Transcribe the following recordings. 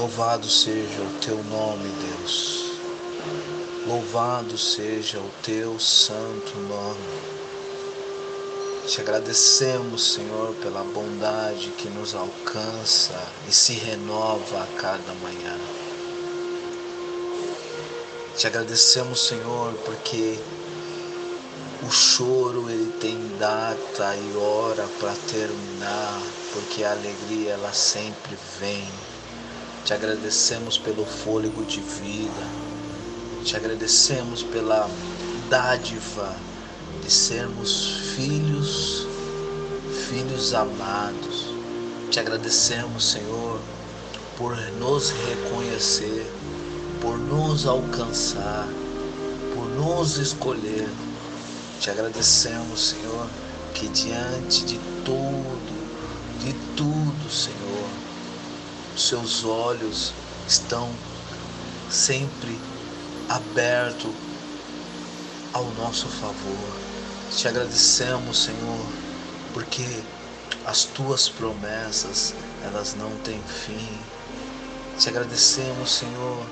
Louvado seja o teu nome, Deus. Louvado seja o teu santo nome. Te agradecemos, Senhor, pela bondade que nos alcança e se renova a cada manhã. Te agradecemos, Senhor, porque o choro ele tem data e hora para terminar, porque a alegria ela sempre vem. Te agradecemos pelo fôlego de vida. Te agradecemos pela dádiva de sermos filhos amados. Te agradecemos, Senhor, por nos reconhecer, por nos alcançar, por nos escolher. Te agradecemos, Senhor, que diante de tudo, Senhor, os seus olhos estão sempre abertos ao nosso favor. Te agradecemos, Senhor, porque as tuas promessas, elas não têm fim. Te agradecemos, Senhor,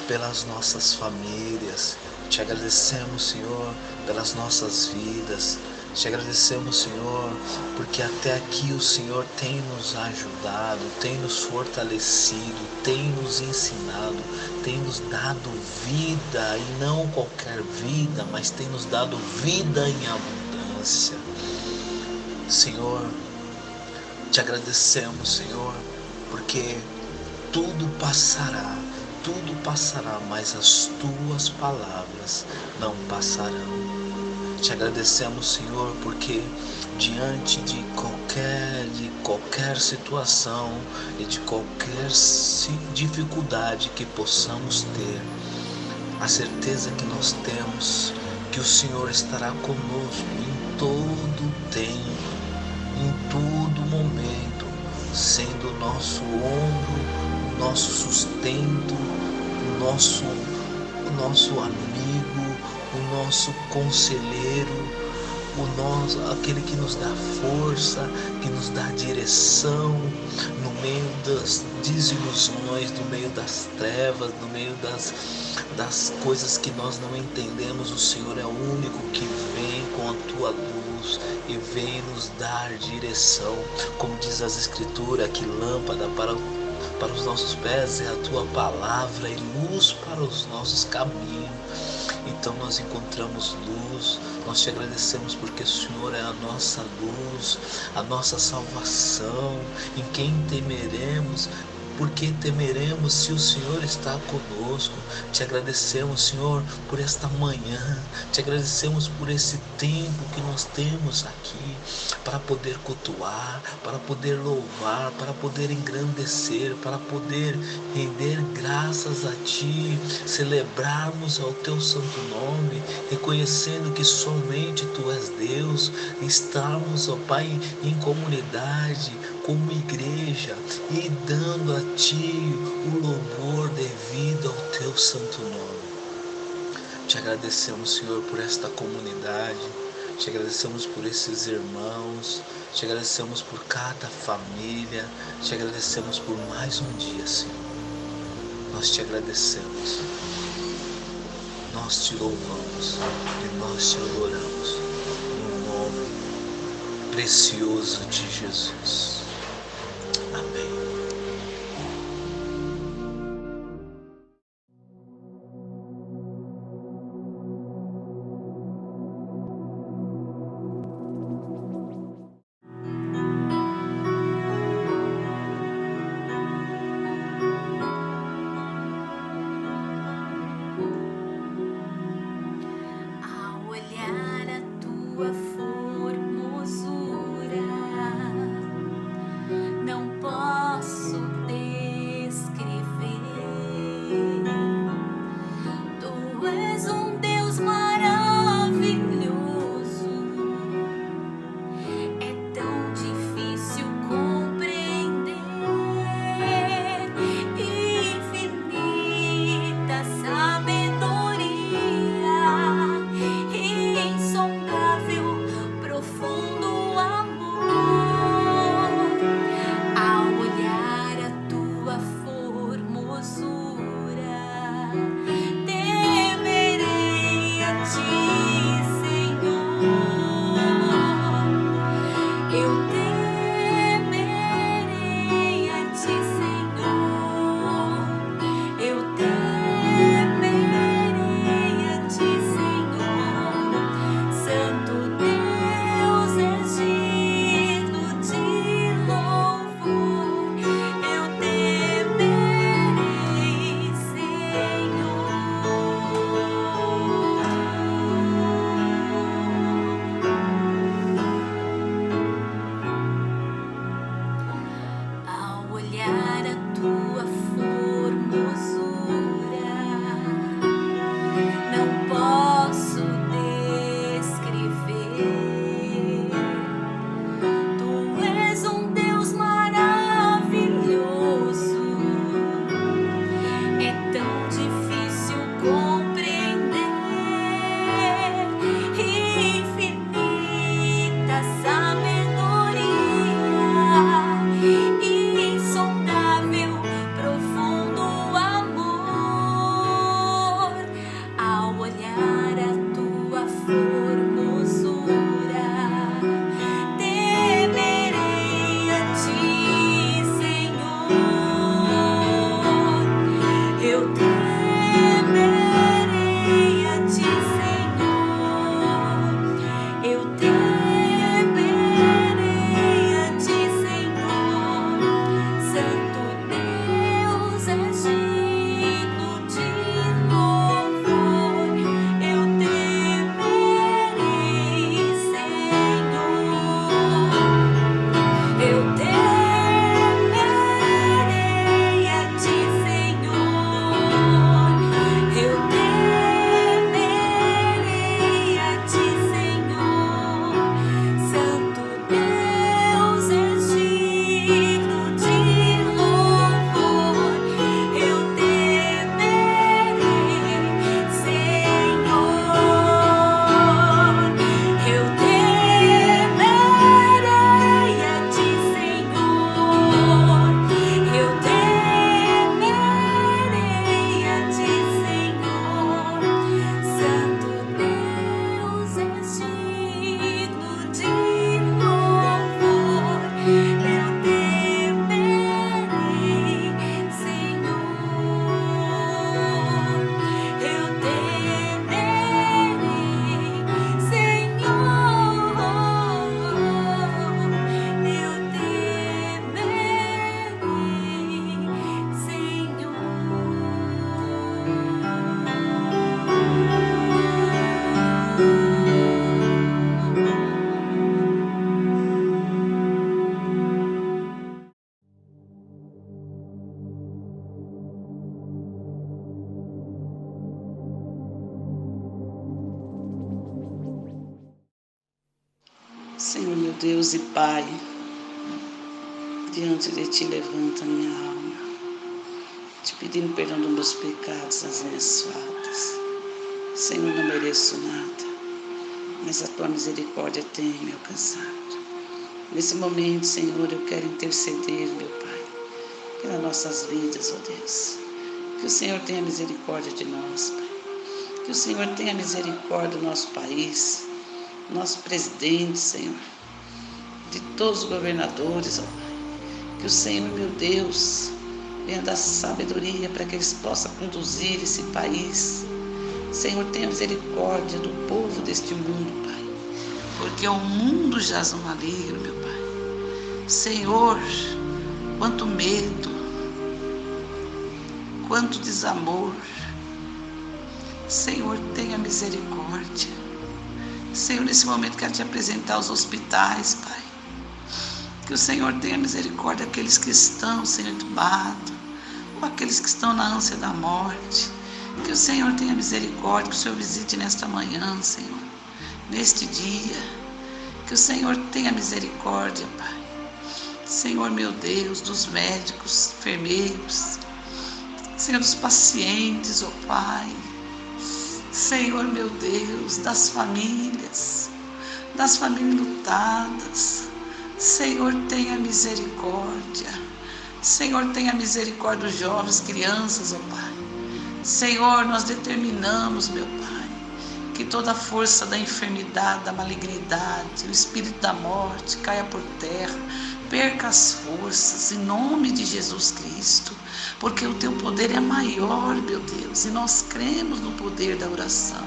pelas nossas famílias. Te agradecemos, Senhor, pelas nossas vidas. Te agradecemos, Senhor, porque até aqui o Senhor tem nos ajudado, tem nos fortalecido, tem nos ensinado, tem nos dado vida, e não qualquer vida, mas tem nos dado vida em abundância. Senhor, te agradecemos, Senhor, porque tudo passará, mas as tuas palavras não passarão. Te agradecemos, Senhor, porque diante de qualquer situação e de qualquer dificuldade que possamos ter, a certeza que nós temos que o Senhor estará conosco em todo tempo, em todo momento, sendo o nosso ombro, o nosso sustento, o nosso amigo, o nosso conselheiro, aquele que nos dá força, que nos dá direção no meio das desilusões, no meio das trevas, no meio das coisas que nós não entendemos. O Senhor é o único que vem com a tua luz e vem nos dar direção, como diz as Escrituras, que lâmpada para os nossos pés é a tua palavra e luz para os nossos caminhos. Então nós encontramos luz, nós te agradecemos porque o Senhor é a nossa luz, a nossa salvação, em quem temeremos. Porque temeremos se o Senhor está conosco. Te agradecemos, Senhor, por esta manhã. Te agradecemos por esse tempo que nós temos aqui para poder cultuar, para poder louvar, para poder engrandecer, para poder render graças a Ti, celebrarmos ao Teu santo nome, reconhecendo que somente Tu és Deus, estarmos, ó Pai, em comunidade, como igreja, e dando a Ti o louvor devido ao Teu santo nome. Te agradecemos, Senhor, por esta comunidade, te agradecemos por esses irmãos, te agradecemos por cada família, te agradecemos por mais um dia, Senhor. Nós te agradecemos, nós te louvamos e nós te adoramos no nome precioso de Jesus. Amém. Ao olhar a tua formosura, Senhor meu Deus e Pai, diante de Ti levanta minha alma, te pedindo perdão dos meus pecados, das minhas faltas. Senhor, não mereço nada, mas a Tua misericórdia tem me alcançado. Nesse momento, Senhor, eu quero interceder, meu Pai, pelas nossas vidas, ó Deus. Que o Senhor tenha misericórdia de nós, Pai. Que o Senhor tenha misericórdia do nosso país, nosso presidente, Senhor, de todos os governadores, ó Pai. Que o Senhor, meu Deus, venha dar sabedoria para que eles possam conduzir esse país. Senhor, tenha misericórdia do povo deste mundo, Pai, porque o mundo jaz no maligno, meu Pai. Senhor, quanto medo, quanto desamor. Senhor, tenha misericórdia. Senhor, nesse momento quero te apresentar os hospitais, Pai. Que o Senhor tenha misericórdia daqueles que estão, Senhor, entubados, ou aqueles que estão na ânsia da morte. Que o Senhor tenha misericórdia, que o Senhor visite nesta manhã, Senhor, neste dia. Que o Senhor tenha misericórdia, Pai. Senhor, meu Deus, dos médicos, enfermeiros, Senhor, dos pacientes, ó Pai. Senhor, meu Deus, das famílias lutadas. Senhor, tenha misericórdia. Senhor, tenha misericórdia dos jovens, crianças, ó Pai. Senhor, nós determinamos, meu Pai, que toda força da enfermidade, da malignidade, o espírito da morte caia por terra, perca as forças, em nome de Jesus Cristo, porque o Teu poder é maior, meu Deus, e nós cremos no poder da oração.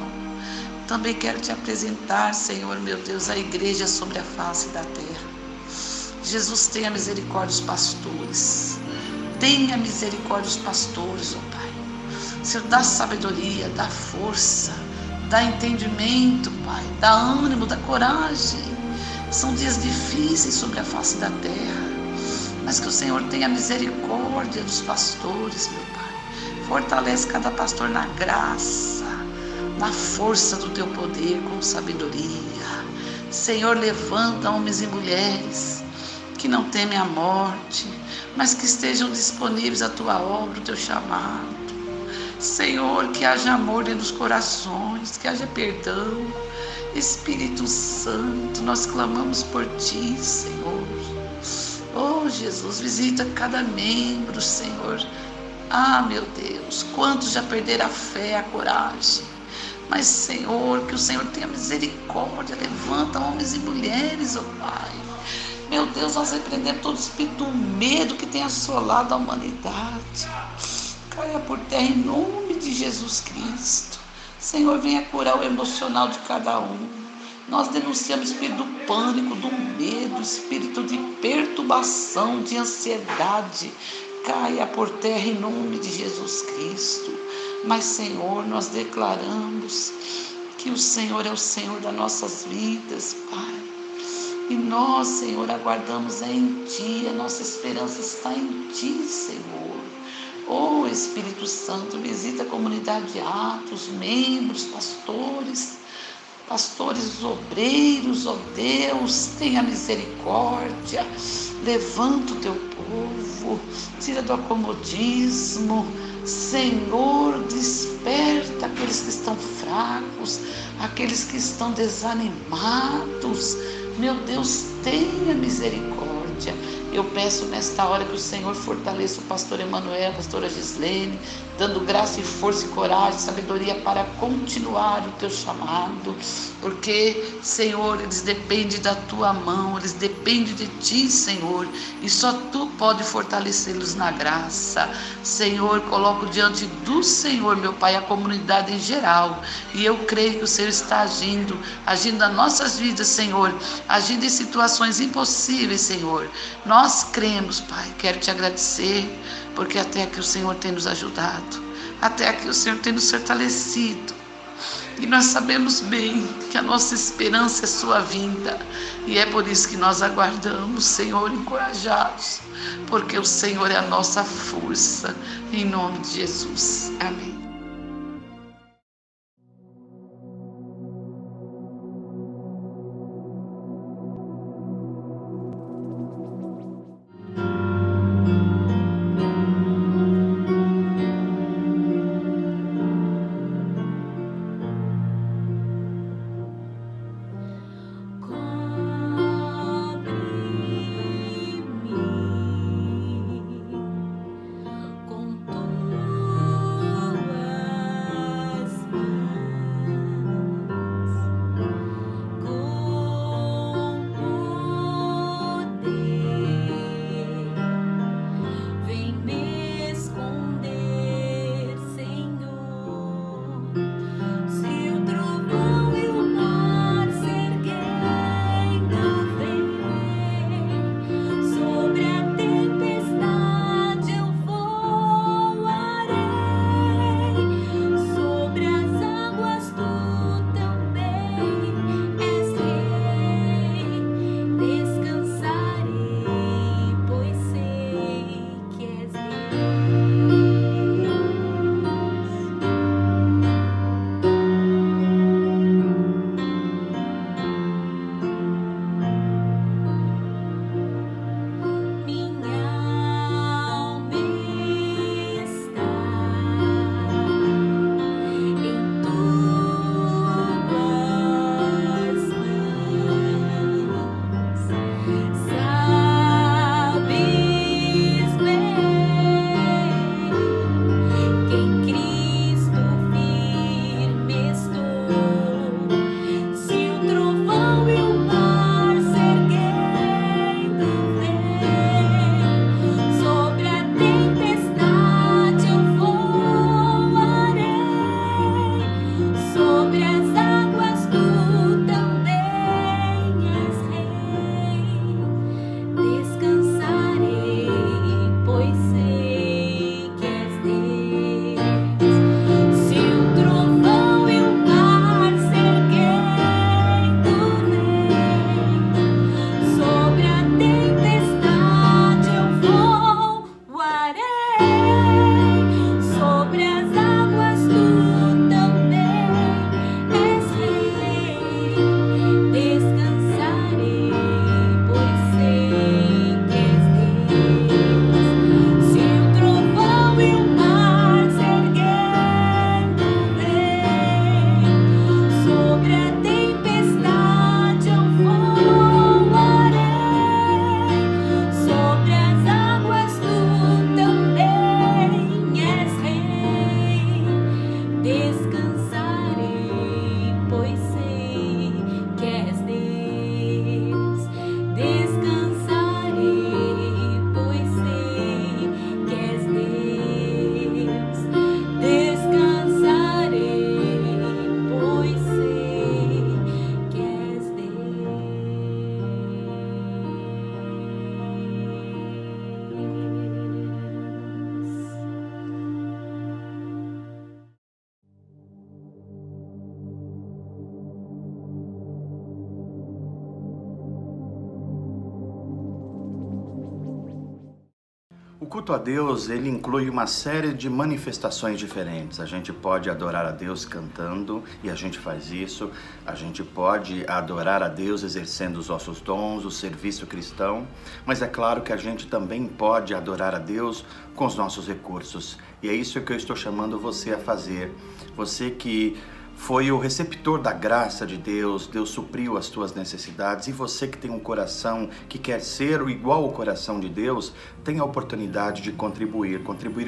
Também quero te apresentar, Senhor, meu Deus, a igreja sobre a face da terra. Jesus, tenha misericórdia dos pastores, tenha misericórdia dos pastores, ó Pai. Senhor, dá sabedoria, dá força, dá entendimento, Pai, dá ânimo, dá coragem. São dias difíceis sobre a face da terra, mas que o Senhor tenha misericórdia dos pastores, meu Pai. Fortalece cada pastor na graça, na força do Teu poder, com sabedoria. Senhor, levanta homens e mulheres que não temem a morte, mas que estejam disponíveis à Tua obra, o Teu chamado. Senhor, que haja amor dentro dos corações, que haja perdão. Espírito Santo, nós clamamos por Ti, Senhor. Oh, Jesus, visita cada membro, Senhor. Ah, meu Deus, quantos já perderam a fé, a coragem. Mas, Senhor, que o Senhor tenha misericórdia, levanta homens e mulheres, ó Pai. Meu Deus, nós repreendemos todo espírito do medo que tem assolado a humanidade. Caia por terra em nome de Jesus Cristo. Senhor, venha curar o emocional de cada um. Nós denunciamos o espírito do pânico, do medo, espírito de perturbação, de ansiedade. Caia por terra em nome de Jesus Cristo. Mas, Senhor, nós declaramos que o Senhor é o Senhor das nossas vidas, Pai. E nós, Senhor, aguardamos em Ti, a nossa esperança está em Ti, Senhor. Oh, Espírito Santo, visita a comunidade de Atos, membros, pastores obreiros, ó Deus, tenha misericórdia, levanta o Teu povo, tira do acomodismo, Senhor, desperta aqueles que estão fracos, aqueles que estão desanimados, meu Deus, tenha misericórdia. Eu peço nesta hora que o Senhor fortaleça o pastor Emanuel, a pastora Gislene, dando graça e força e coragem, sabedoria para continuar o Teu chamado, porque, Senhor, eles dependem da Tua mão, eles dependem de Ti, Senhor, e só Tu pode fortalecê-los na graça. Senhor, coloco diante do Senhor, meu Pai, a comunidade em geral, e eu creio que o Senhor está agindo nas nossas vidas, Senhor, agindo em situações impossíveis, Senhor. Nós cremos, Pai, quero Te agradecer, porque até aqui o Senhor tem nos ajudado, até aqui o Senhor tem nos fortalecido, e nós sabemos bem que a nossa esperança é Sua vinda, e é por isso que nós aguardamos, Senhor, encorajados, porque o Senhor é a nossa força, em nome de Jesus. Amém. culto a Deus, ele inclui uma série de manifestações diferentes. A gente pode adorar a Deus cantando, e a gente faz isso. A gente pode adorar a Deus exercendo os nossos dons, o serviço cristão. Mas é claro que a gente também pode adorar a Deus com os nossos recursos. E é isso que eu estou chamando você a fazer. Você que foi o receptor da graça de Deus, Deus supriu as tuas necessidades, e você que tem um coração que quer ser igual ao coração de Deus, tem a oportunidade de contribuir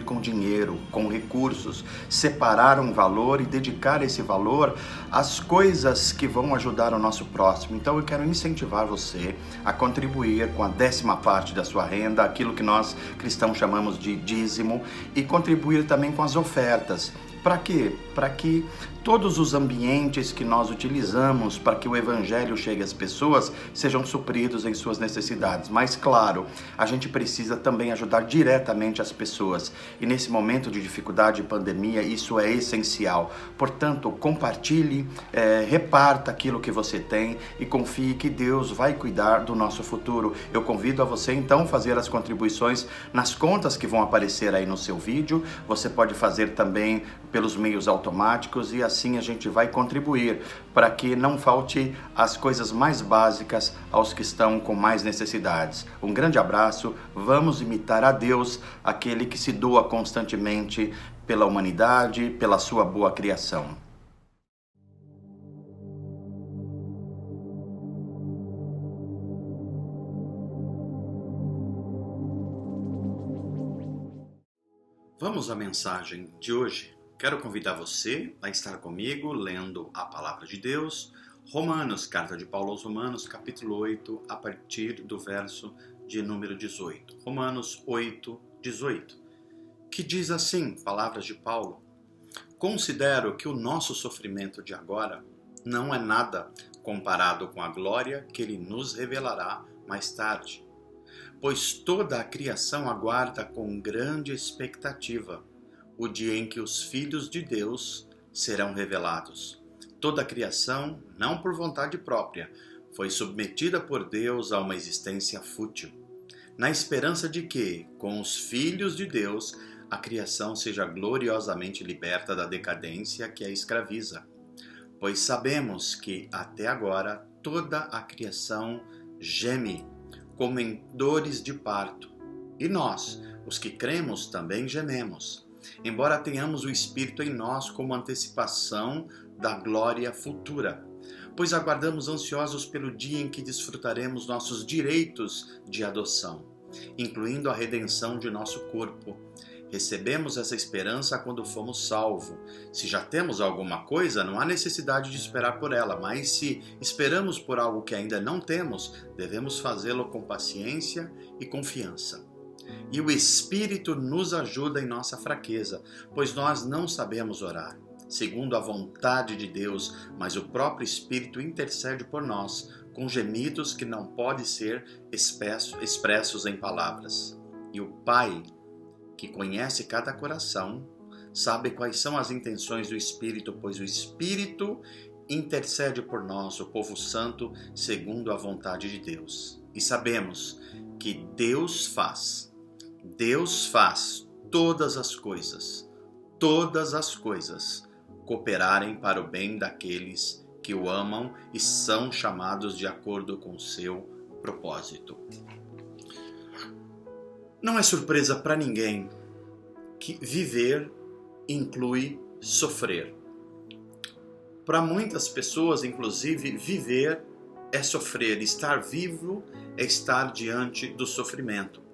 com dinheiro, com recursos, separar um valor e dedicar esse valor às coisas que vão ajudar o nosso próximo. Então eu quero incentivar você a contribuir com a 10ª parte da sua renda, aquilo que nós cristãos chamamos de dízimo, e contribuir também com as ofertas. Para quê? Para que todos os ambientes que nós utilizamos para que o Evangelho chegue às pessoas sejam supridos em suas necessidades. Mas, claro, a gente precisa também ajudar diretamente as pessoas. E nesse momento de dificuldade e pandemia, isso é essencial. Portanto, compartilhe, reparta aquilo que você tem e confie que Deus vai cuidar do nosso futuro. Eu convido a você, então, a fazer as contribuições nas contas que vão aparecer aí no seu vídeo. Você pode fazer também pelos meios automáticos, e assim a gente vai contribuir para que não falte as coisas mais básicas aos que estão com mais necessidades. Um grande abraço, vamos imitar a Deus, aquele que se doa constantemente pela humanidade, pela sua boa criação. Vamos à mensagem de hoje. Quero convidar você a estar comigo lendo a Palavra de Deus, Romanos, carta de Paulo aos Romanos, capítulo 8, a partir do verso de número 18. Romanos 8, 18, que diz assim, palavras de Paulo: considero que o nosso sofrimento de agora não é nada comparado com a glória que ele nos revelará mais tarde. Pois toda a criação aguarda com grande expectativa o dia em que os filhos de Deus serão revelados. Toda a criação, não por vontade própria, foi submetida por Deus a uma existência fútil, na esperança de que, com os filhos de Deus, a criação seja gloriosamente liberta da decadência que a escraviza. Pois sabemos que, até agora, toda a criação geme, como em dores de parto. E nós, os que cremos, também gememos, embora tenhamos o Espírito em nós como antecipação da glória futura, pois aguardamos ansiosos pelo dia em que desfrutaremos nossos direitos de adoção, incluindo a redenção de nosso corpo. Recebemos essa esperança quando fomos salvos. Se já temos alguma coisa, não há necessidade de esperar por ela, mas se esperamos por algo que ainda não temos, devemos fazê-lo com paciência e confiança. E o Espírito nos ajuda em nossa fraqueza, pois nós não sabemos orar segundo a vontade de Deus, mas o próprio Espírito intercede por nós, com gemidos que não podem ser expressos em palavras. E o Pai, que conhece cada coração, sabe quais são as intenções do Espírito, pois o Espírito intercede por nós, o povo santo, segundo a vontade de Deus. E sabemos que Deus faz todas as coisas cooperarem para o bem daqueles que o amam e são chamados de acordo com o seu propósito. Não é surpresa para ninguém que viver inclui sofrer. Para muitas pessoas, inclusive, viver é sofrer, estar vivo é estar diante do sofrimento.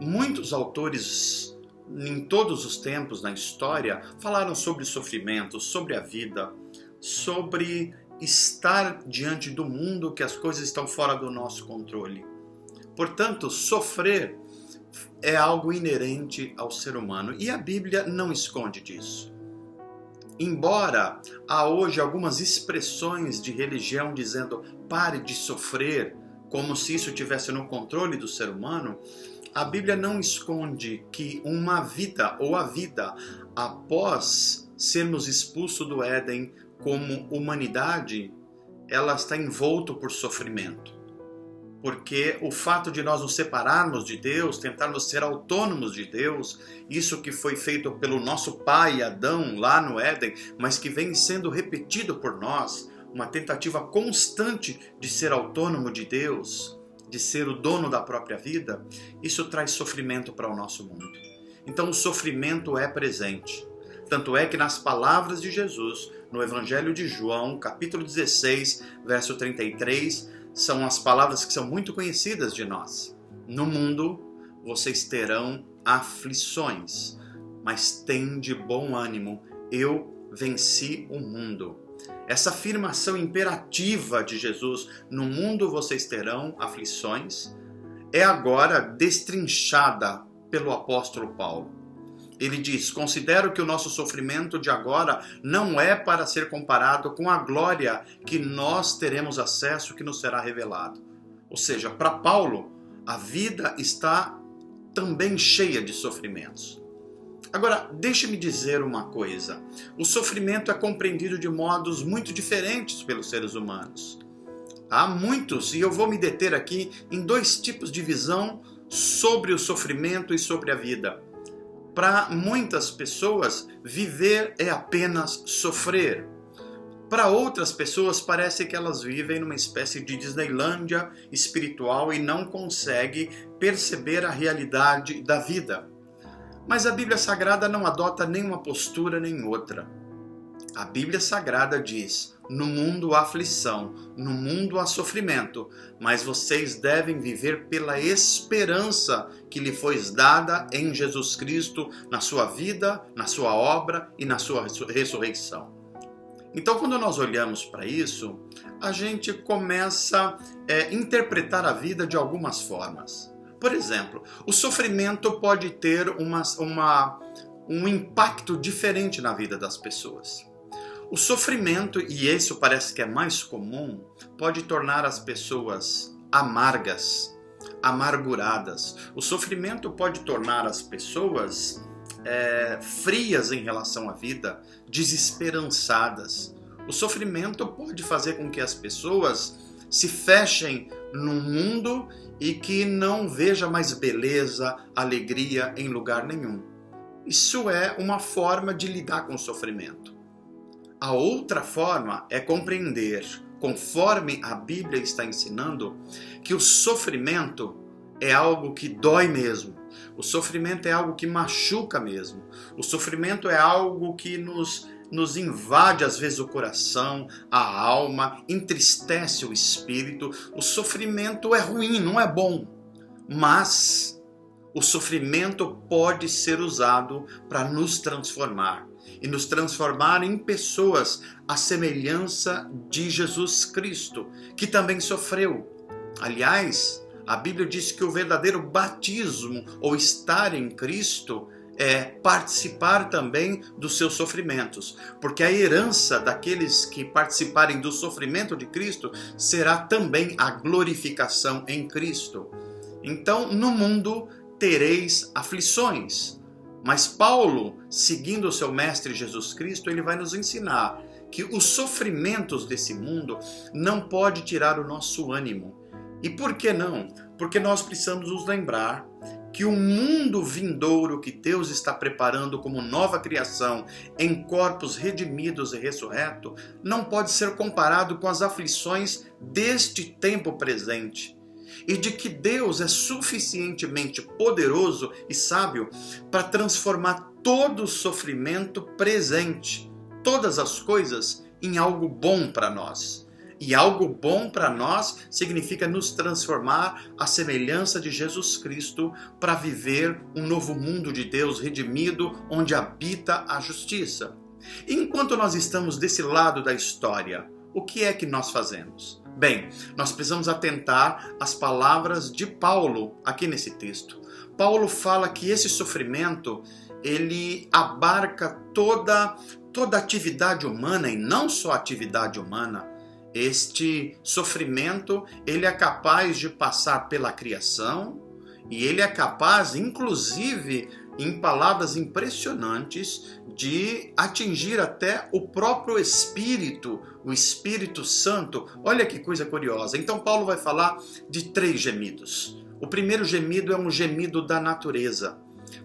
Muitos autores, em todos os tempos na história, falaram sobre sofrimento, sobre a vida, sobre estar diante do mundo, que as coisas estão fora do nosso controle. Portanto, sofrer é algo inerente ao ser humano, e a Bíblia não esconde disso. Embora há hoje algumas expressões de religião dizendo pare de sofrer, como se isso estivesse no controle do ser humano, a Bíblia não esconde que uma vida ou a vida após sermos expulsos do Éden como humanidade, ela está envolta por sofrimento. porque o fato de nós nos separarmos de Deus, tentarmos ser autônomos de Deus, isso que foi feito pelo nosso pai Adão lá no Éden, mas que vem sendo repetido por nós, uma tentativa constante de ser autônomo de Deus, de ser o dono da própria vida, isso traz sofrimento para o nosso mundo. Então o sofrimento é presente. Tanto é que nas palavras de Jesus, no Evangelho de João, capítulo 16, verso 33, são as palavras que são muito conhecidas de nós. No mundo vocês terão aflições, mas tende bom ânimo, eu venci o mundo. Essa afirmação imperativa de Jesus, no mundo vocês terão aflições, é agora destrinchada pelo apóstolo Paulo. Ele diz: considero que o nosso sofrimento de agora não é para ser comparado com a glória que nós teremos acesso, que nos será revelado. Ou seja, para Paulo, a vida está também cheia de sofrimentos. Agora, deixe-me dizer uma coisa. O sofrimento é compreendido de modos muito diferentes pelos seres humanos. Há muitos, e eu vou me deter aqui em dois tipos de visão sobre o sofrimento e sobre a vida. Para muitas pessoas, viver é apenas sofrer. Para outras pessoas, parece que elas vivem numa espécie de Disneylândia espiritual e não conseguem perceber a realidade da vida. Mas a Bíblia Sagrada não adota nenhuma postura nem outra. A Bíblia Sagrada diz: no mundo há aflição, no mundo há sofrimento, mas vocês devem viver pela esperança que lhe foi dada em Jesus Cristo, na sua vida, na sua obra e na sua ressurreição. Então, quando nós olhamos para isso, a gente começa a interpretar a vida de algumas formas. Por exemplo, o sofrimento pode ter um impacto diferente na vida das pessoas. O sofrimento, e isso parece que é mais comum, pode tornar as pessoas amargas, amarguradas. O sofrimento pode tornar as pessoas frias em relação à vida, desesperançadas. O sofrimento pode fazer com que as pessoas se fechem num mundo e que não veja mais beleza, alegria em lugar nenhum. Isso é uma forma de lidar com o sofrimento. A outra forma é compreender, conforme a Bíblia está ensinando, que o sofrimento é algo que dói mesmo. O sofrimento é algo que machuca mesmo. O sofrimento é algo que nos invade às vezes o coração, a alma, entristece o espírito. O sofrimento é ruim, não é bom. Mas o sofrimento pode ser usado para nos transformar. E nos transformar em pessoas à semelhança de Jesus Cristo, que também sofreu. Aliás, a Bíblia diz que o verdadeiro batismo, ou estar em Cristo, é participar também dos seus sofrimentos. Porque a herança daqueles que participarem do sofrimento de Cristo será também a glorificação em Cristo. Então, no mundo tereis aflições. Mas Paulo, seguindo o seu mestre Jesus Cristo, ele vai nos ensinar que os sofrimentos desse mundo não podem tirar o nosso ânimo. E por que não? Porque nós precisamos nos lembrar que o mundo vindouro que Deus está preparando como nova criação em corpos redimidos e ressurretos não pode ser comparado com as aflições deste tempo presente. E de que Deus é suficientemente poderoso e sábio para transformar todo o sofrimento presente, todas as coisas, em algo bom para nós. E algo bom para nós significa nos transformar à semelhança de Jesus Cristo para viver um novo mundo de Deus redimido, onde habita a justiça. E enquanto nós estamos desse lado da história, o que é que nós fazemos? Bem, nós precisamos atentar às palavras de Paulo aqui nesse texto. Paulo fala que esse sofrimento, ele abarca toda atividade humana, e não só a atividade humana. Este sofrimento, ele é capaz de passar pela criação, e ele é capaz, inclusive, em palavras impressionantes de atingir até o próprio Espírito, o Espírito Santo. Olha que coisa curiosa. Então Paulo vai falar de 3 gemidos. O primeiro gemido é um gemido da natureza.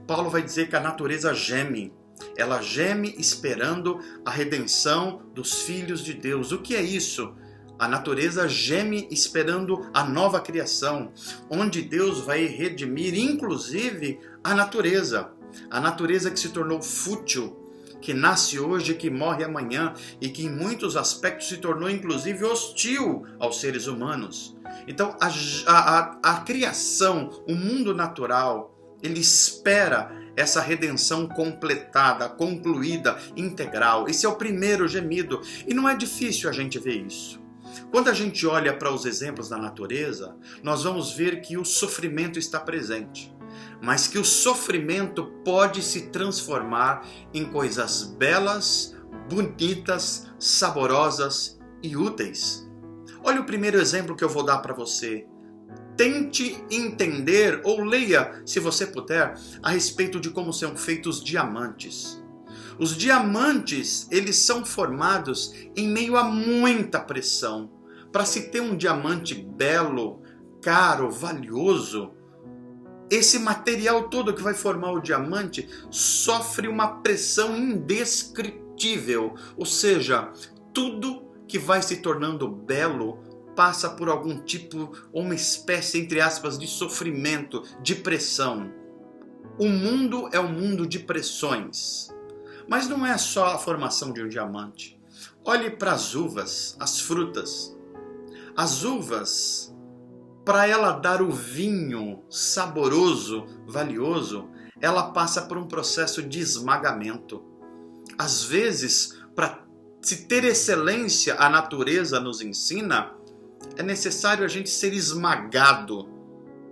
Paulo vai dizer que a natureza geme. Ela geme esperando a redenção dos filhos de Deus. O que é isso? A natureza geme esperando a nova criação, onde Deus vai redimir, inclusive, a natureza. A natureza que se tornou fútil, que nasce hoje, que morre amanhã e que em muitos aspectos se tornou, inclusive, hostil aos seres humanos. Então, a criação, o mundo natural, ele espera essa redenção completada, concluída, integral. Esse é o primeiro gemido. E não é difícil a gente ver isso. Quando a gente olha para os exemplos da natureza, nós vamos ver que o sofrimento está presente, mas que o sofrimento pode se transformar em coisas belas, bonitas, saborosas e úteis. Olha o primeiro exemplo que eu vou dar para você. Tente entender ou leia, se você puder, a respeito de como são feitos diamantes. Os diamantes, eles são formados em meio a muita pressão. Para se ter um diamante belo, caro, valioso, esse material todo que vai formar o diamante sofre uma pressão indescritível. Ou seja, tudo que vai se tornando belo passa por algum tipo ou uma espécie, entre aspas, de sofrimento, de pressão. O mundo é um mundo de pressões. Mas não é só a formação de um diamante. Olhe para as uvas, as frutas. As uvas, para ela dar o vinho saboroso, valioso, ela passa por um processo de esmagamento. Às vezes, para se ter excelência, a natureza nos ensina, é necessário a gente ser esmagado,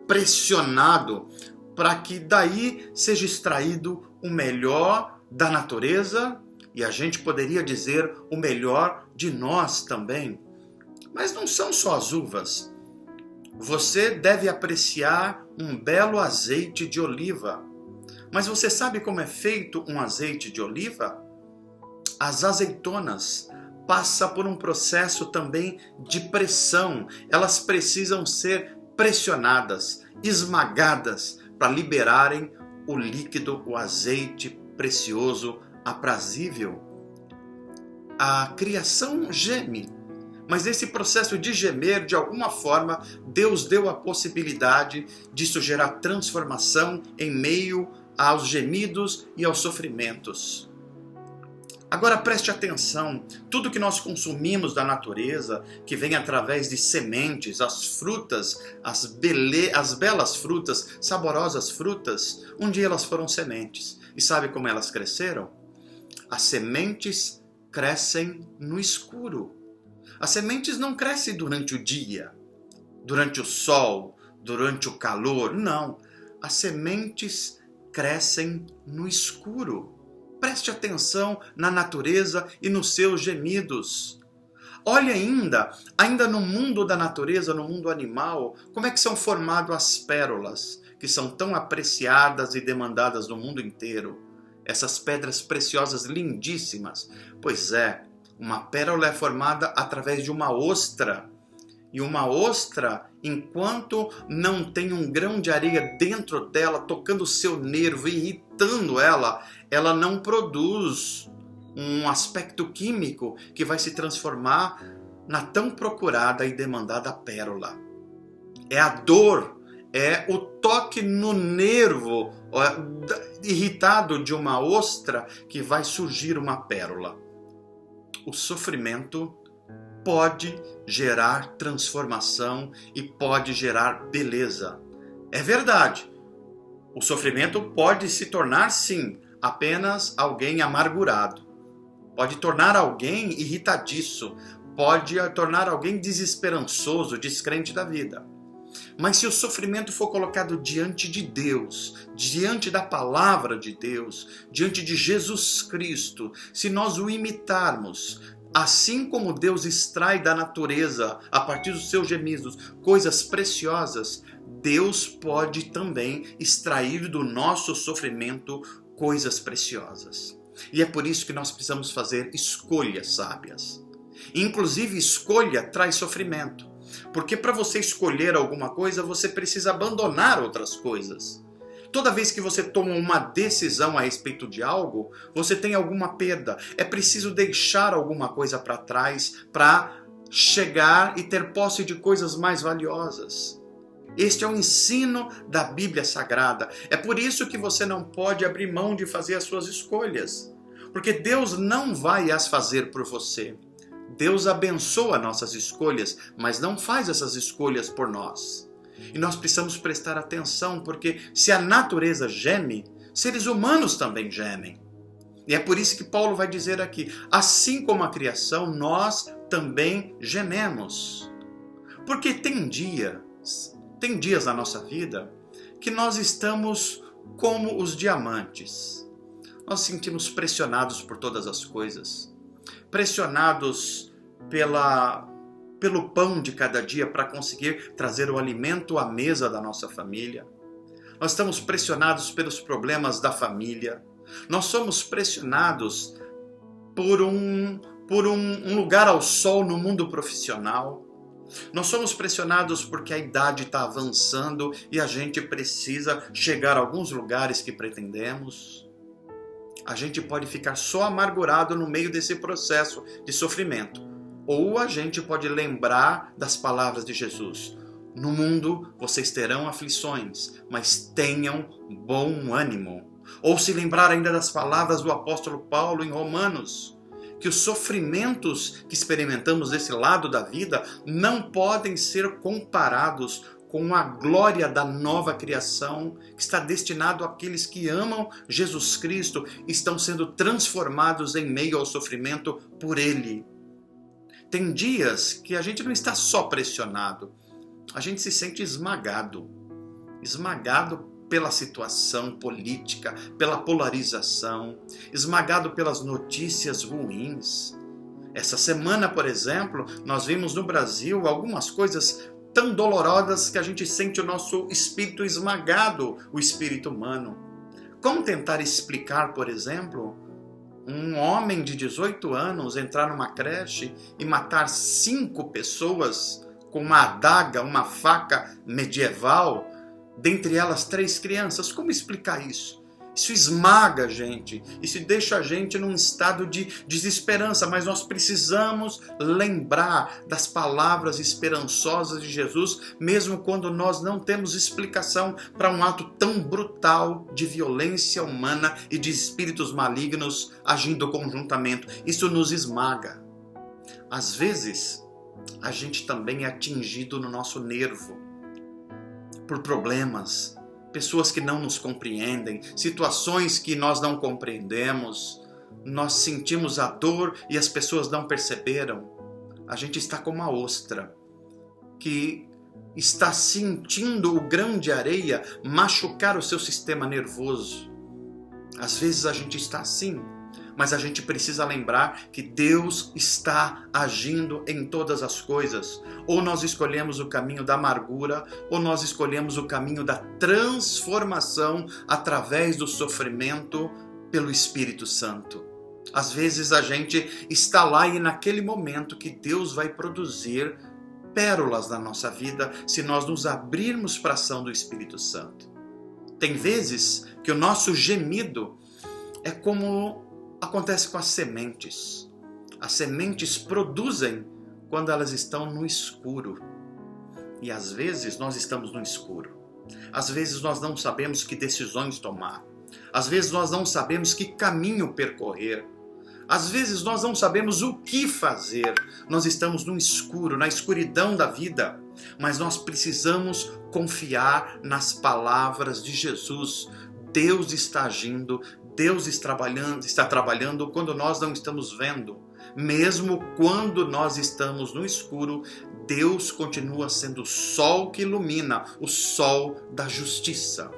pressionado, para que daí seja extraído o melhor da natureza e a gente poderia dizer o melhor de nós também. Mas não são só as uvas. Você deve apreciar um belo azeite de oliva. Mas você sabe como é feito um azeite de oliva? As azeitonas passam por um processo também de pressão. Elas precisam ser pressionadas, esmagadas, para liberarem o líquido, o azeite precioso, aprazível. A criação geme, mas nesse processo de gemer, de alguma forma, Deus deu a possibilidade disso gerar transformação em meio aos gemidos e aos sofrimentos. Agora preste atenção, tudo que nós consumimos da natureza, que vem através de sementes, as frutas, as belas frutas, saborosas frutas, um dia elas foram sementes. E sabe como elas cresceram? As sementes crescem no escuro. As sementes não crescem durante o dia, durante o sol, durante o calor. Não, as sementes crescem no escuro. Preste atenção na natureza e nos seus gemidos. Olhe ainda no mundo da natureza, no mundo animal, como é que são formadas as pérolas, que são tão apreciadas e demandadas no mundo inteiro. Essas pedras preciosas lindíssimas. Pois é, uma pérola é formada através de uma ostra. E uma ostra, enquanto não tem um grão de areia dentro dela, tocando o seu nervo, irritando ela, ela não produz um aspecto químico que vai se transformar na tão procurada e demandada pérola. É a dor, é o toque no nervo irritado de uma ostra que vai surgir uma pérola. O sofrimento pode gerar transformação e pode gerar beleza. É verdade, o sofrimento pode se tornar, sim, apenas alguém amargurado. Pode tornar alguém irritadiço, pode tornar alguém desesperançoso, descrente da vida. Mas se o sofrimento for colocado diante de Deus, diante da palavra de Deus, diante de Jesus Cristo, se nós o imitarmos, Assim como Deus extrai da natureza, a partir dos seus gemidos, coisas preciosas, Deus pode também extrair do nosso sofrimento coisas preciosas. E é por isso que nós precisamos fazer escolhas sábias. Inclusive, escolha traz sofrimento. Porque para você escolher alguma coisa, você precisa abandonar outras coisas. Toda vez que você toma uma decisão a respeito de algo, você tem alguma perda. É preciso deixar alguma coisa para trás para chegar e ter posse de coisas mais valiosas. Este é o ensino da Bíblia Sagrada. É por isso que você não pode abrir mão de fazer as suas escolhas. Porque Deus não vai as fazer por você. Deus abençoa nossas escolhas, mas não faz essas escolhas por nós. E nós precisamos prestar atenção, porque se a natureza geme, seres humanos também gemem. E é por isso que Paulo vai dizer aqui, assim como a criação, nós também gememos. Porque tem dias na nossa vida que nós estamos como os diamantes. Nós nos sentimos pressionados por todas as coisas, pressionados pelo pão de cada dia para conseguir trazer o alimento à mesa da nossa família. Nós estamos pressionados pelos problemas da família. Nós somos pressionados por um lugar ao sol no mundo profissional. Nós somos pressionados porque a idade está avançando e a gente precisa chegar a alguns lugares que pretendemos. A gente pode ficar só amargurado no meio desse processo de sofrimento. Ou a gente pode lembrar das palavras de Jesus. No mundo vocês terão aflições, mas tenham bom ânimo. Ou se lembrar ainda das palavras do apóstolo Paulo em Romanos, que os sofrimentos que experimentamos desse lado da vida não podem ser comparados com a glória da nova criação que está destinado àqueles que amam Jesus Cristo e estão sendo transformados em meio ao sofrimento por Ele. Tem dias que a gente não está só pressionado, a gente se sente esmagado pela situação política, pela polarização, esmagado pelas notícias ruins. Essa semana, por exemplo, nós vimos no Brasil algumas coisas tão dolorosas que a gente sente o nosso espírito esmagado, o espírito humano. Como tentar explicar, por exemplo, um homem de 18 anos entrar numa creche e matar 5 pessoas com uma adaga, uma faca medieval, dentre elas 3 crianças? Como explicar isso? Isso esmaga a gente, isso deixa a gente num estado de desesperança, mas nós precisamos lembrar das palavras esperançosas de Jesus, mesmo quando nós não temos explicação para um ato tão brutal de violência humana e de espíritos malignos agindo conjuntamente. Isso nos esmaga. Às vezes, a gente também é atingido no nosso nervo por problemas, pessoas que não nos compreendem, situações que nós não compreendemos, nós sentimos a dor e as pessoas não perceberam. A gente está como a ostra que está sentindo o grão de areia machucar o seu sistema nervoso. Às vezes a gente está assim, mas a gente precisa lembrar que Deus está agindo em todas as coisas. Ou nós escolhemos o caminho da amargura, ou nós escolhemos o caminho da transformação através do sofrimento pelo Espírito Santo. Às vezes a gente está lá e naquele momento que Deus vai produzir pérolas na nossa vida se nós nos abrirmos para a ação do Espírito Santo. Tem vezes que o nosso gemido é como acontece com as sementes. As sementes produzem quando elas estão no escuro. E às vezes nós estamos no escuro. Às vezes nós não sabemos que decisões tomar. Às vezes nós não sabemos que caminho percorrer. Às vezes nós não sabemos o que fazer. Nós estamos no escuro, na escuridão da vida. Mas nós precisamos confiar nas palavras de Jesus. Deus está agindo, Deus está trabalhando quando nós não estamos vendo. Mesmo quando nós estamos no escuro, Deus continua sendo o sol que ilumina, o sol da justiça.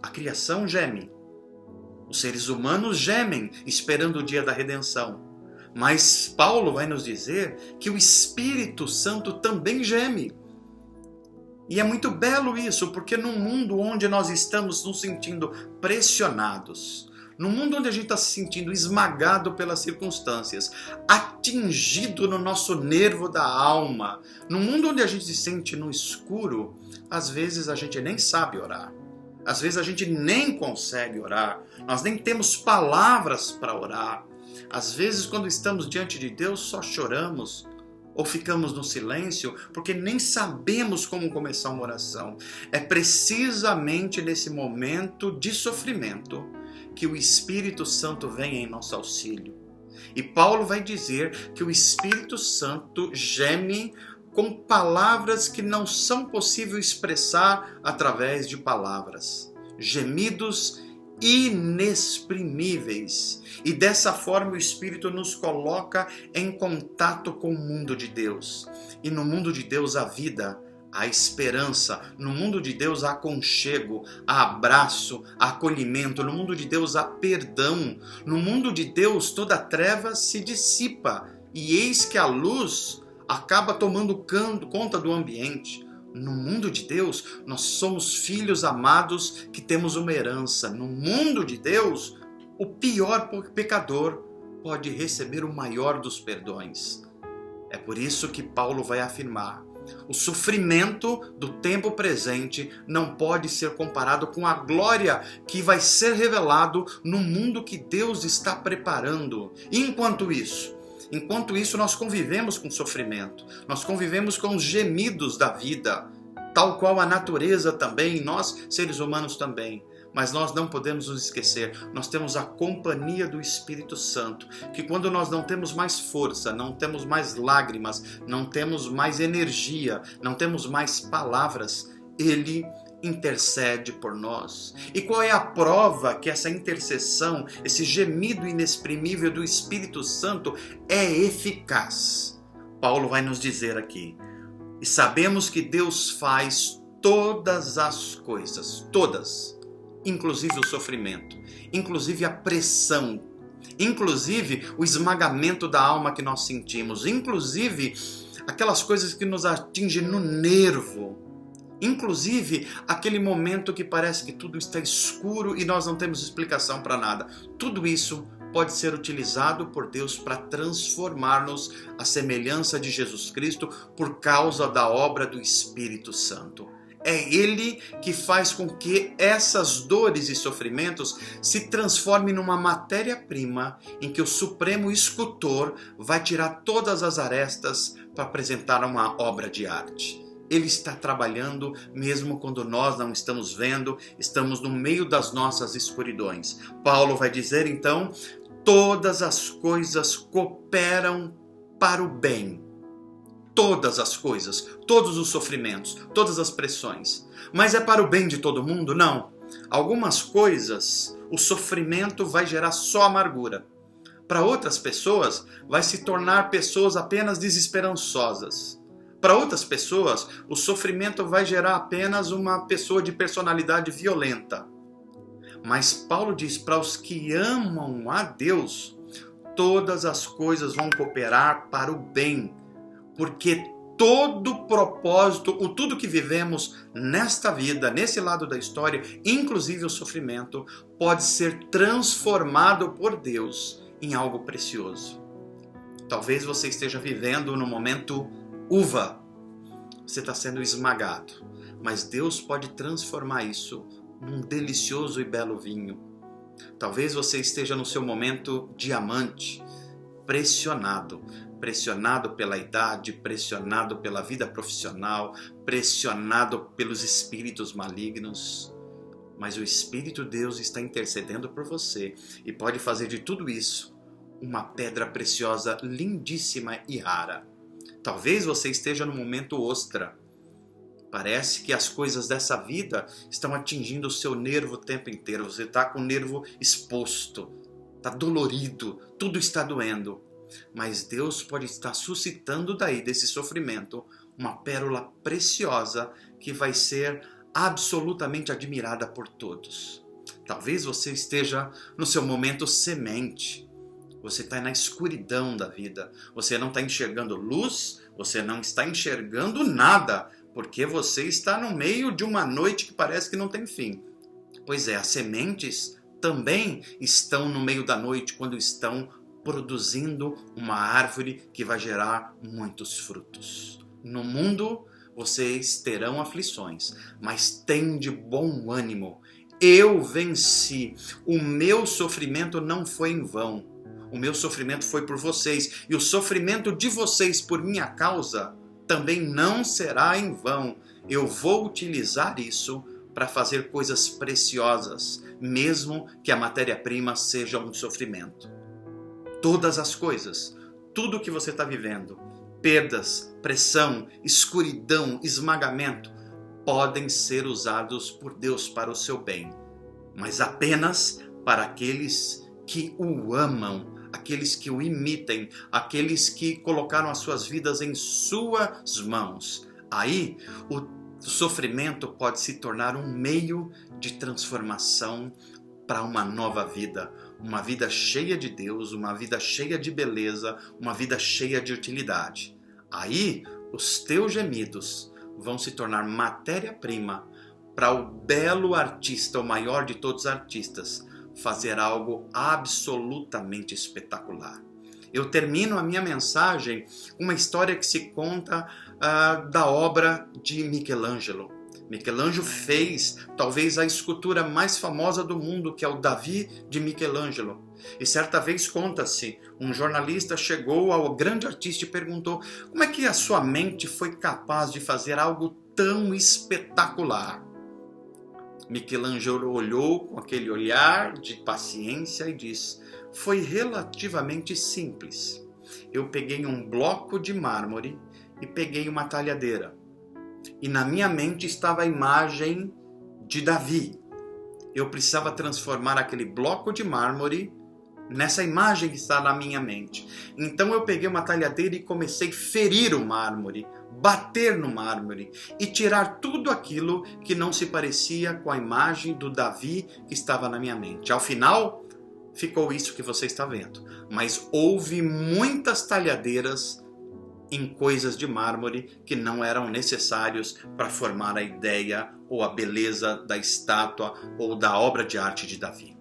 A criação geme. Os seres humanos gemem, esperando o dia da redenção. Mas Paulo vai nos dizer que o Espírito Santo também geme. E é muito belo isso, porque num mundo onde nós estamos nos sentindo pressionados, num mundo onde a gente está se sentindo esmagado pelas circunstâncias, atingido no nosso nervo da alma, num mundo onde a gente se sente no escuro, às vezes a gente nem sabe orar. Às vezes a gente nem consegue orar. Nós nem temos palavras para orar. Às vezes, quando estamos diante de Deus, só choramos ou ficamos no silêncio porque nem sabemos como começar uma oração. É precisamente nesse momento de sofrimento que o Espírito Santo vem em nosso auxílio. E Paulo vai dizer que o Espírito Santo geme com palavras que não são possível expressar através de palavras. Gemidos inexprimíveis. E dessa forma o Espírito nos coloca em contato com o mundo de Deus. E no mundo de Deus há vida, há esperança. No mundo de Deus há aconchego, há abraço, há acolhimento. No mundo de Deus há perdão. No mundo de Deus toda treva se dissipa. E eis que a luz acaba tomando conta do ambiente. No mundo de Deus, nós somos filhos amados que temos uma herança. No mundo de Deus, o pior pecador pode receber o maior dos perdões. É por isso que Paulo vai afirmar: o sofrimento do tempo presente não pode ser comparado com a glória que vai ser revelado no mundo que Deus está preparando. Enquanto isso, nós convivemos com sofrimento, nós convivemos com os gemidos da vida, tal qual a natureza também, nós seres humanos também. Mas nós não podemos nos esquecer, nós temos a companhia do Espírito Santo, que quando nós não temos mais força, não temos mais lágrimas, não temos mais energia, não temos mais palavras, Ele intercede por nós. E qual é a prova que essa intercessão, esse gemido inexprimível do Espírito Santo é eficaz? Paulo vai nos dizer aqui: e sabemos que Deus faz todas as coisas, todas, inclusive o sofrimento, inclusive a pressão, inclusive o esmagamento da alma que nós sentimos, inclusive aquelas coisas que nos atingem no nervo, inclusive aquele momento que parece que tudo está escuro e nós não temos explicação para nada. Tudo isso pode ser utilizado por Deus para transformar-nos à semelhança de Jesus Cristo por causa da obra do Espírito Santo. É Ele que faz com que essas dores e sofrimentos se transformem numa matéria-prima em que o Supremo Escultor vai tirar todas as arestas para apresentar uma obra de arte. Ele está trabalhando mesmo quando nós não estamos vendo, estamos no meio das nossas escuridões. Paulo vai dizer então: todas as coisas cooperam para o bem. Todas as coisas, todos os sofrimentos, todas as pressões. Mas é para o bem de todo mundo? Não. Algumas coisas, o sofrimento vai gerar só amargura. Para outras pessoas, vai se tornar pessoas apenas desesperançosas. Para outras pessoas, o sofrimento vai gerar apenas uma pessoa de personalidade violenta. Mas Paulo diz: para os que amam a Deus, todas as coisas vão cooperar para o bem. Porque todo propósito, tudo que vivemos nesta vida, nesse lado da história, inclusive o sofrimento, pode ser transformado por Deus em algo precioso. Talvez você esteja vivendo no momento uva, você está sendo esmagado, mas Deus pode transformar isso num delicioso e belo vinho. Talvez você esteja no seu momento diamante, pressionado pela idade, pressionado pela vida profissional, pressionado pelos espíritos malignos. Mas o Espírito de Deus está intercedendo por você e pode fazer de tudo isso uma pedra preciosa, lindíssima e rara. Talvez você esteja no momento ostra. Parece que as coisas dessa vida estão atingindo o seu nervo o tempo inteiro. Você está com o nervo exposto, está dolorido, tudo está doendo. Mas Deus pode estar suscitando daí, desse sofrimento, uma pérola preciosa que vai ser absolutamente admirada por todos. Talvez você esteja no seu momento semente. Você está na escuridão da vida. Você não está enxergando luz, você não está enxergando nada, porque você está no meio de uma noite que parece que não tem fim. Pois é, as sementes também estão no meio da noite quando estão produzindo uma árvore que vai gerar muitos frutos. No mundo vocês terão aflições, mas tende bom ânimo. Eu venci. O meu sofrimento não foi em vão. O meu sofrimento foi por vocês, e o sofrimento de vocês por minha causa também não será em vão. Eu vou utilizar isso para fazer coisas preciosas, mesmo que a matéria-prima seja um sofrimento. Todas as coisas, tudo que você está vivendo, perdas, pressão, escuridão, esmagamento, podem ser usados por Deus para o seu bem, mas apenas para aqueles que o amam, aqueles que o imitem, aqueles que colocaram as suas vidas em suas mãos. Aí, o sofrimento pode se tornar um meio de transformação para uma nova vida. Uma vida cheia de Deus, uma vida cheia de beleza, uma vida cheia de utilidade. Aí, os teus gemidos vão se tornar matéria-prima para o belo artista, o maior de todos os artistas, fazer algo absolutamente espetacular. Eu termino a minha mensagem com uma história que se conta da obra de Michelangelo. Michelangelo fez talvez a escultura mais famosa do mundo, que é o Davi de Michelangelo. E certa vez conta-se, um jornalista chegou ao grande artista e perguntou: como é que a sua mente foi capaz de fazer algo tão espetacular? Michelangelo olhou com aquele olhar de paciência e disse: foi relativamente simples. Eu peguei um bloco de mármore e peguei uma talhadeira. E na minha mente estava a imagem de Davi. Eu precisava transformar aquele bloco de mármore nessa imagem que está na minha mente. Então eu peguei uma talhadeira e comecei a ferir o mármore, bater no mármore e tirar tudo aquilo que não se parecia com a imagem do Davi que estava na minha mente. Ao final, ficou isso que você está vendo. Mas houve muitas talhadeiras em coisas de mármore que não eram necessários para formar a ideia ou a beleza da estátua ou da obra de arte de Davi.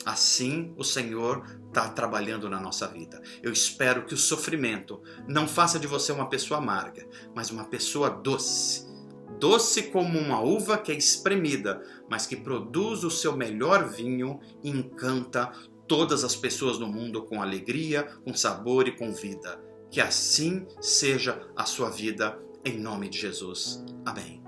Assim o Senhor está trabalhando na nossa vida. Eu espero que o sofrimento não faça de você uma pessoa amarga, mas uma pessoa doce. Doce como uma uva que é espremida, mas que produz o seu melhor vinho e encanta todas as pessoas no mundo com alegria, com sabor e com vida. Que assim seja a sua vida, em nome de Jesus. Amém.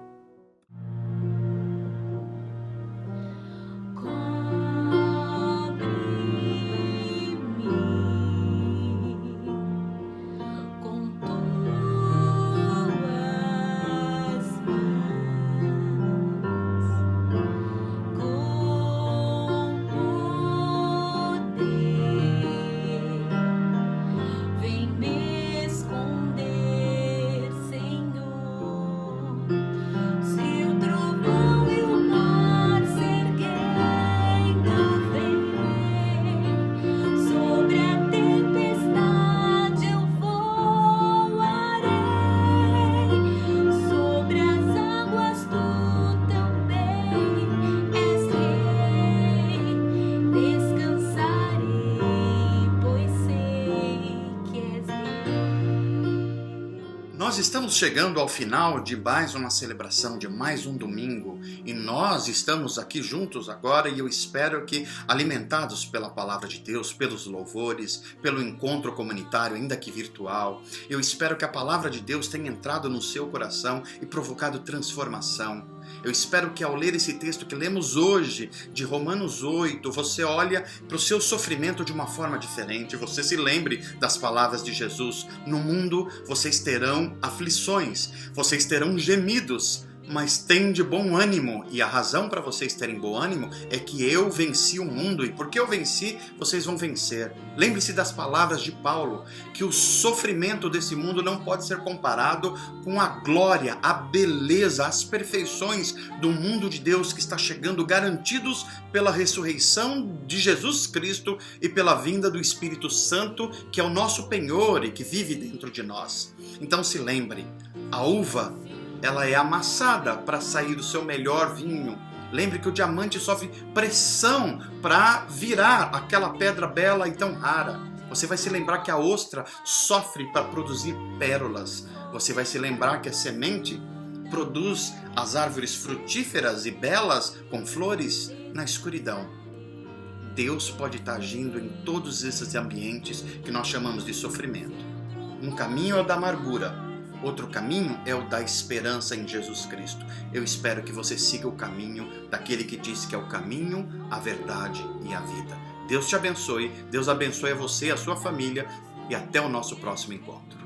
Nós estamos chegando ao final de mais uma celebração, de mais um domingo, e nós estamos aqui juntos agora e eu espero que, alimentados pela palavra de Deus, pelos louvores, pelo encontro comunitário, ainda que virtual, eu espero que a palavra de Deus tenha entrado no seu coração e provocado transformação. Eu espero que ao ler esse texto que lemos hoje, de Romanos 8, você olha para o seu sofrimento de uma forma diferente, você se lembre das palavras de Jesus: no mundo vocês terão aflições, vocês terão gemidos, mas tende bom ânimo. E a razão para vocês terem bom ânimo é que eu venci o mundo, e porque eu venci, vocês vão vencer. Lembre-se das palavras de Paulo, que o sofrimento desse mundo não pode ser comparado com a glória, a beleza, as perfeições do mundo de Deus que está chegando, garantidos pela ressurreição de Jesus Cristo e pela vinda do Espírito Santo, que é o nosso penhor e que vive dentro de nós. Então se lembre, a uva, ela é amassada para sair o seu melhor vinho. Lembre que o diamante sofre pressão para virar aquela pedra bela e tão rara. Você vai se lembrar que a ostra sofre para produzir pérolas. Você vai se lembrar que a semente produz as árvores frutíferas e belas com flores na escuridão. Deus pode estar agindo em todos esses ambientes que nós chamamos de sofrimento. Um caminho é o da amargura. Outro caminho é o da esperança em Jesus Cristo. Eu espero que você siga o caminho daquele que disse que é o caminho, a verdade e a vida. Deus te abençoe, Deus abençoe a você, a sua família e até o nosso próximo encontro.